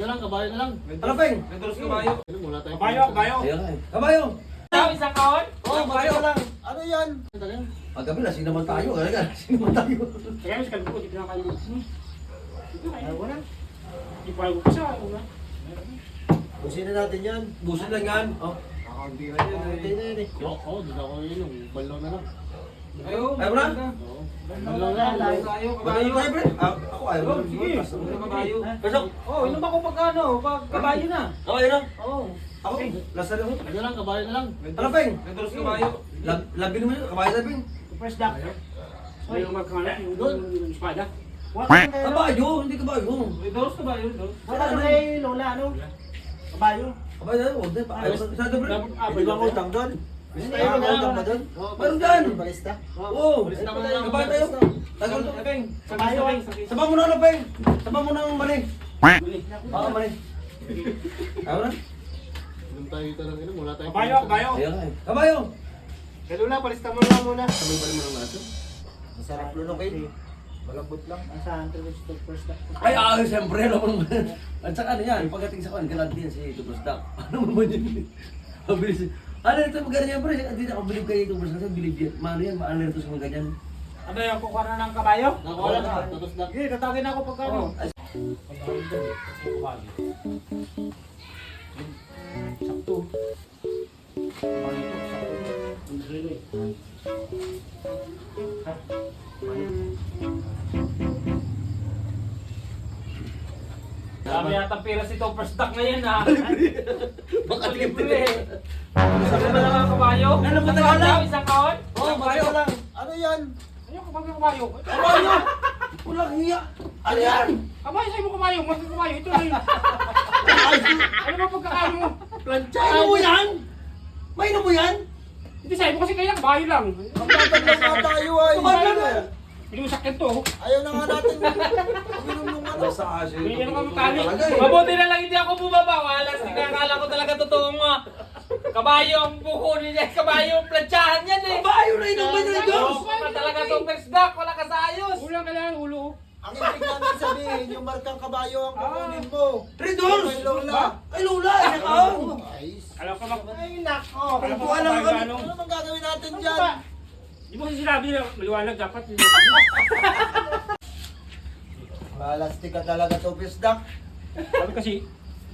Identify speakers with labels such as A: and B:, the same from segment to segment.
A: Ano lang, kabayo na lang.
B: Ano, Peng?
C: Nagduros kabayo.
A: Ano, wala tayong
C: Kabayo, kabayo.
B: Ayun nga eh. Kabayo!
C: Isang kaon?
B: Oo, kabayo lang.
A: Ano yan? Ano yan?
B: Paggabi, lasing naman tayo. Kaya lasing naman tayo.
C: Kaya mas kalbo ko, di pinakalimot.
A: Ayaw ko na.
C: Di pa ko sa ano na.
A: Busin na natin yan.
B: Busin lang yan. Oh.
A: Kakaunti na yan. Kakaunti na yan eh. Oo, doon ako yun. Yung balaw na lang.
C: Ayaw,
B: Ayaw na?
A: Oo. Balaw na lang.
C: Kabayo,
B: Kabayo
C: kabayo.
B: tayo, pre. Ako ayaw.
C: Oh, sige. Kabayo.
B: Pasok.
C: Oh, inom ako pag ano, pag kabayo na.
B: Kabayo na.
C: Oo.
B: Ako, lasari ako.
A: Ano lang, kabayo na lang.
B: Ano, Peng?
C: Nagduros kabayo.
B: Labi naman yun. Kabayo tayo, Peng.
C: First duck. Ay, yung magkamalat, yung doon, yung espada.
B: Kabayo, hindi kabayo.
C: Nagduros kabayo, doon.
B: Wala na
C: kay Lola, ano? Kabayo.
B: Kabayo tayo, huwag na. Sa doon, pre.
A: May ibang utang doon.
B: May
A: May ibang utang ba doon?
B: Meron dyan.
A: Balista?
B: Oo.
A: Balista mo na lang.
B: Kabayo tayo. Tagal to.
C: Peng,
B: Kabayo,
C: Peng,
B: Saba mo na ano, Peng. Saba mo na ang mali. Oo, mali. Ayaw na.
A: Doon tayo dito lang. Ano, wala tayong
C: Kabayo, kabayo.
B: Ayun nga eh. Kabayo.
A: Kaya Lula, palista mo na muna.
B: Sabay pa naman ang aso.
A: Masarap luno kayo. Malambot lang.
C: Saan to first duck?
B: Ay, siyempre, alam mo naman. At saka ano yan, pagdating sa kan, galanti yan si Tubers Duck. Ano mo ba yun? Mabilis. Ano ito, maganda yan, pre. Hindi na ako bilib kay Tubers Duck. Bilib yan. Maano yan, maano rin ito sa mga ganyan.
C: Ano yung kukuha na ng kabayo?
A: Nakuha na. Tapos lang.
C: Sige, tatawagin ako pagka ano. Sakto. Dami yata pera si Tom first duck na yan ha.
B: Baka
C: Libre. Sabi ba lang ang kabayo?
B: Ano ba
C: Isang
B: talaga?
C: kabayo, isang kaon?
B: Oo, kabayo lang.
A: Ano yan?
C: Ano yung kabayo?
B: Kabayo! Walang hiya. Ano yan?
C: Kabayo sa'yo mo kabayo, kabayo. Ito na yun. Ano ba pagkakaano mo?
B: Mainom mo yan? Mainom mo yan?
C: Hindi sa'yo mo kasi kaya kabayo lang.
A: Magtatanda nga tayo ay.
B: Kabayo na.
C: Hindi mo sakyan to.
A: Ayaw na nga natin. Uminom nung ano.
B: Sa aso
C: Hindi ano ka makali.
B: Talaga eh.
C: Mabuti na lang hindi ako bumaba. Wala, akala ko talaga totoo nga. Kabayo ang buko niya. Kabayo ang plantsahan yan eh.
B: Kabayo na inuman na ito.
C: Oo, pa talaga to first duck. Wala ka sa ayos. Ulang kailangan ulo.
A: Ang ibig namin sabihin, yung markang kabayo ang kukunin mo.
B: Redors!
A: Kay Lola.
B: Ay, Lola! Inakaw!
A: Ayos.
C: Alam ko mag...
A: Ay, nako.
B: Alam ko, alam ko.
A: Ano bang gagawin natin
C: Ano
A: dyan?
C: ba? Di mo kasi sinabi na maliwanag dapat.
A: Malastik ka talaga to, Pisdak.
C: Sabi kasi,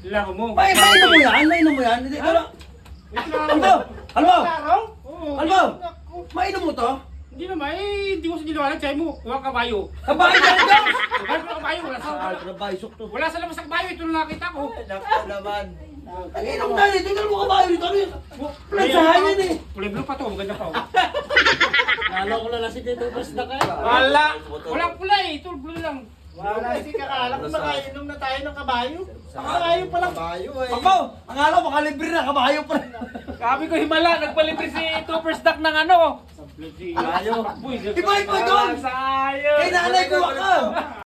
C: laro mo.
B: Mainom mo yan? Mainom mo yan? Hindi, ano? Ano? Ano?
C: Laro? Oo.
B: Ano? Mainom mo to?
C: Hindi naman, eh, hindi ko sa diliwanag. Sa'yo mo, kuha kabayo.
B: Kabayo ka rin
C: Kuha ko kabayo, wala sa
B: Kabayo, sok to.
C: wala sa labas ng kabayo, ito na nakita ko.
A: Nako naman.
B: Ang inom na rin, tingnan mo kabayo dito. Ano yun? Plansahan yan eh.
C: Kulay blue pa to, maganda pa.
A: Lalo ko na lasik dito, Pisdak eh.
C: Wala! Walang kulay, ito blue lang.
A: Wala, hindi kakala ko makainom na tayo ng kabayo. Ang kabayo pa lang. Kabayo ay.
B: Pagpaw, ang alam, makalibre na, kabayo pa rin.
C: Sabi ko himala, nagpalibre si Troopers Duck ng ano.
A: Kabayo.
C: Uy,
B: Iba doon!
C: Sayang!
B: Kay nanay ko ka!